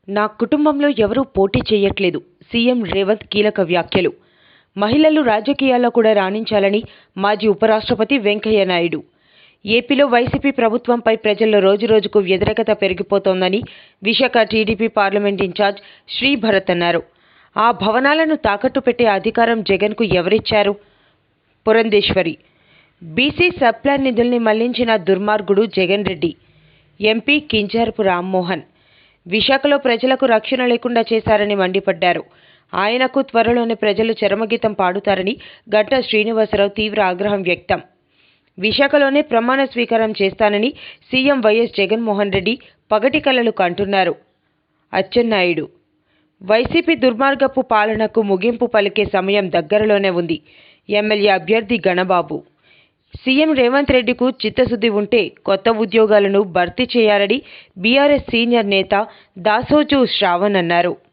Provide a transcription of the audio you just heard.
నా కుటుంబంలో ఎవరూ పోటీ చేయట్లేదు. సీఎం రేవంత్ కీలక వ్యాఖ్యలు. మహిళలు రాజకీయాల్లో కూడా రాణించాలని మాజీ ఉపరాష్ట్రపతి వెంకయ్య నాయుడు. ఏపీలో వైసీపీ ప్రభుత్వంపై ప్రజల్లో రోజురోజుకు వ్యతిరేకత పెరిగిపోతోందని Visakha TDP parliament incharge Sribharat అన్నారు. ఆ భవనాలను తాకట్టు పెట్టే అధికారం జగన్కు ఎవరిచ్చారు? పురంధేశ్వరి. బీసీ సబ్ప్లాన్ నిధుల్ని మళ్లించిన దుర్మార్గుడు జగన్ రెడ్డి. ఎంపీ కింజారపు రామ్మోహన్. విశాఖలో ప్రజలకు రక్షణ లేకుండా చేశారని మండిపడ్డారు. ఆయనకు త్వరలోనే ప్రజలు చరమగీతం పాడుతారని గంటా శ్రీనివాసరావు తీవ్ర ఆగ్రహం వ్యక్తం. విశాఖలోనే ప్రమాణ స్వీకారం చేస్తానని సీఎం వైఎస్ జగన్మోహన్ రెడ్డి పగటి కలలు కంటున్నారు. అచ్చెన్నాయుడు. వైసీపీ దుర్మార్గపు పాలనకు ముగింపు పలికే సమయం దగ్గరలోనే ఉంది. ఎమ్మెల్యే అభ్యర్థి గణబాబు. సీఎం రేవంత్ రెడ్డికు చిత్తశుద్ధి ఉంటే కొత్త ఉద్యోగాలను భర్తీ చేయాలని బీఆర్ఎస్ సీనియర్ నేత దాసోజు శ్రావణ్ అన్నారు.